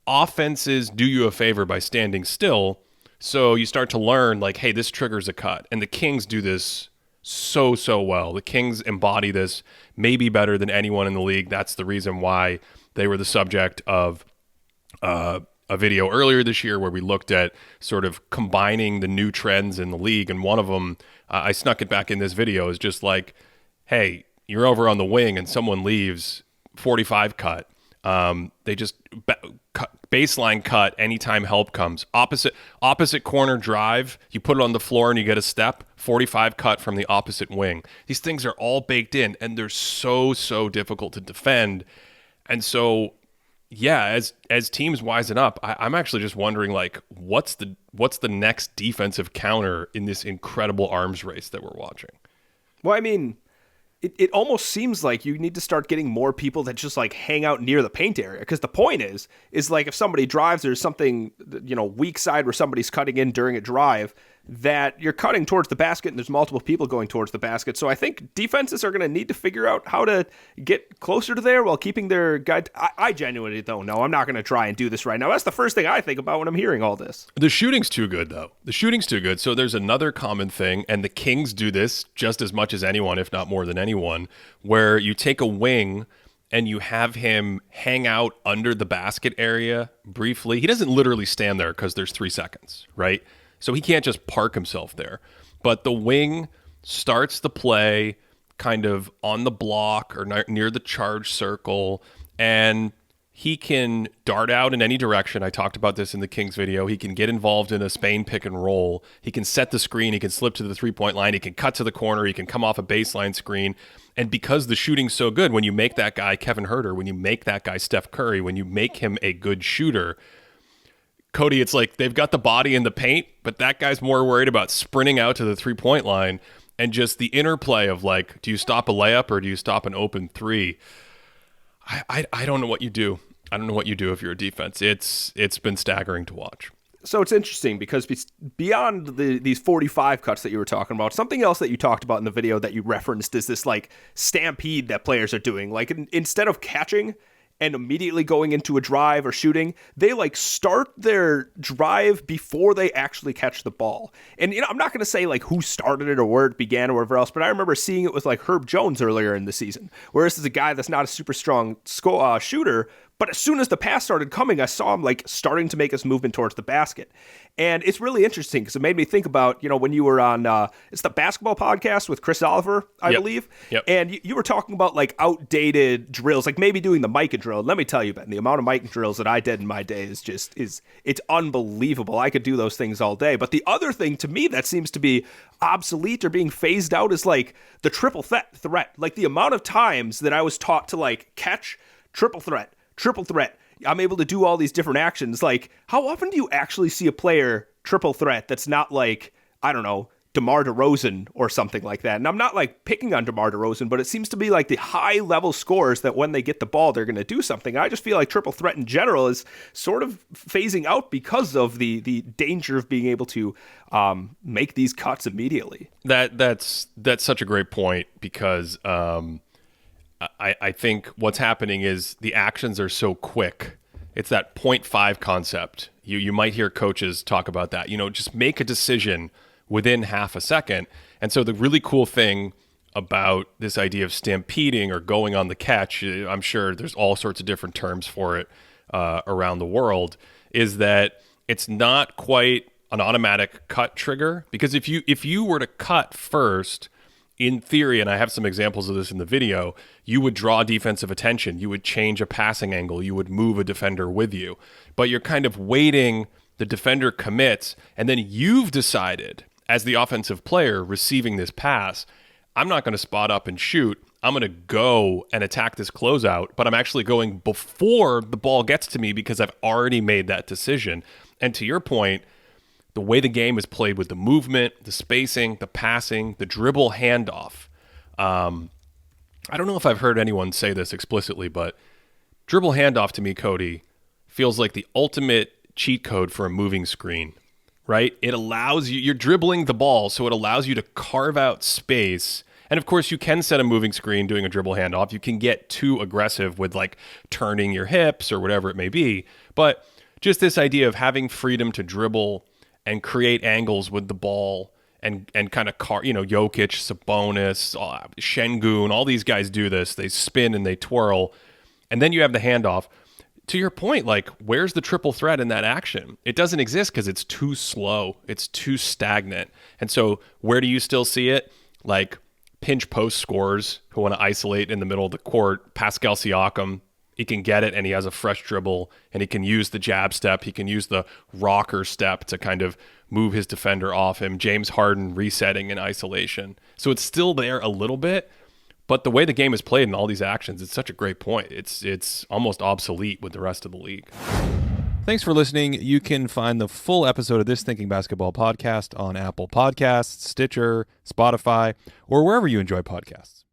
offenses do you a favor by standing still. So you start to learn like, hey, this triggers a cut. And the Kings do this so well. The Kings embody this maybe better than anyone in the league. That's the reason why they were the subject of a video earlier this year where we looked at sort of combining the new trends in the league. And one of them, I snuck it back in this video, is just like, hey, you're over on the wing and someone leaves, 45 cut. They just baseline cut anytime help comes. Opposite corner drive, you put it on the floor and you get a step, 45 cut from the opposite wing. These things are all baked in, and they're so difficult to defend. And so, yeah, as teams wisen up, I'm actually just wondering, like, what's the next defensive counter in this incredible arms race that we're watching? Well, I mean, it almost seems like you need to start getting more people that just like hang out near the paint area. Because the point is like if somebody drives, there's something, weak side where somebody's cutting in during a drive, that you're cutting towards the basket and there's multiple people going towards the basket. So I think defenses are going to need to figure out how to get closer to there while keeping their guy. I genuinely don't know. I'm not going to try and do this right now. That's the first thing I think about when I'm hearing all this. The shooting's too good, though. The shooting's too good. So there's another common thing, and the Kings do this just as much as anyone, if not more than anyone, where you take a wing and you have him hang out under the basket area briefly. He doesn't literally stand there because there's 3 seconds, right? So he can't just park himself there. But the wing starts the play kind of on the block or near the charge circle, and he can dart out in any direction. I talked about this in the Kings video. He can get involved in a Spain pick and roll. He can set the screen. He can slip to the three-point line. He can cut to the corner. He can come off a baseline screen. And because the shooting's so good, when you make that guy Kevin Huerter, when you make that guy Steph Curry, when you make him a good shooter, Cody, it's like they've got the body in the paint, but that guy's more worried about sprinting out to the three-point line and just the interplay of like, do you stop a layup or do you stop an open three? I don't know what you do. I don't know what you do if you're a defense. It's been staggering to watch. So it's interesting because beyond these 45 cuts that you were talking about, something else that you talked about in the video that you referenced is this like stampede that players are doing. Like instead of catching and immediately going into a drive or shooting, they like start their drive before they actually catch the ball. And I'm not going to say like who started it or where it began or whatever else, but I remember seeing it with like Herb Jones earlier in the season, where this is a guy that's not a super strong shooter, but as soon as the pass started coming, I saw him like starting to make his movement towards the basket. And it's really interesting because it made me think about, when you were on, it's the basketball podcast with Chris Oliver, I believe. Yep. And you were talking about like outdated drills, like maybe doing the Micah drill. Let me tell you, Ben, the amount of Micah drills that I did in my day it's unbelievable. I could do those things all day. But the other thing to me that seems to be obsolete or being phased out is like the triple threat. Like the amount of times that I was taught to like catch, triple threat. I'm able to do all these different actions. Like, how often do you actually see a player triple threat that's not like, I don't know, DeMar DeRozan or something like that? And I'm not like picking on DeMar DeRozan, but it seems to be like the high level scorers that when they get the ball, they're going to do something. I just feel like triple threat in general is sort of phasing out because of the danger of being able to make these cuts immediately. That's such a great point because I think what's happening is the actions are so quick. It's that 0.5 concept. You might hear coaches talk about that. Just make a decision within half a second. And so the really cool thing about this idea of stampeding or going on the catch, I'm sure there's all sorts of different terms for it around the world, is that it's not quite an automatic cut trigger. Because if you were to cut first, in theory, and I have some examples of this in the video, you would draw defensive attention. You would change a passing angle. You would move a defender with you. But you're kind of waiting, the defender commits, and then you've decided, as the offensive player receiving this pass, I'm not going to spot up and shoot. I'm going to go and attack this closeout, but I'm actually going before the ball gets to me because I've already made that decision. And to your point, the way the game is played with the movement, the spacing, the passing, the dribble handoff. I don't know if I've heard anyone say this explicitly, but dribble handoff to me, Cody, feels like the ultimate cheat code for a moving screen, right? It allows you, you're dribbling the ball, so it allows you to carve out space And of course, you can set a moving screen doing a dribble handoff. You can get too aggressive with like turning your hips or whatever it may be. But just this idea of having freedom to dribble and create angles with the ball and kind of Jokic, Sabonis, Şengün, all these guys do this. They spin and they twirl. And then you have the handoff. To your point, like, where's the triple threat in that action? It doesn't exist because it's too slow. It's too stagnant. And so where do you still see it? Like pinch post scorers who want to isolate in the middle of the court. Pascal Siakam, he can get it and he has a fresh dribble and he can use the jab step. He can use the rocker step to kind of move his defender off him. James Harden resetting in isolation. So it's still there a little bit. But the way the game is played in all these actions, it's such a great point. It's almost obsolete with the rest of the league. Thanks for listening. You can find the full episode of This Thinking Basketball podcast on Apple Podcasts, Stitcher, Spotify, or wherever you enjoy podcasts.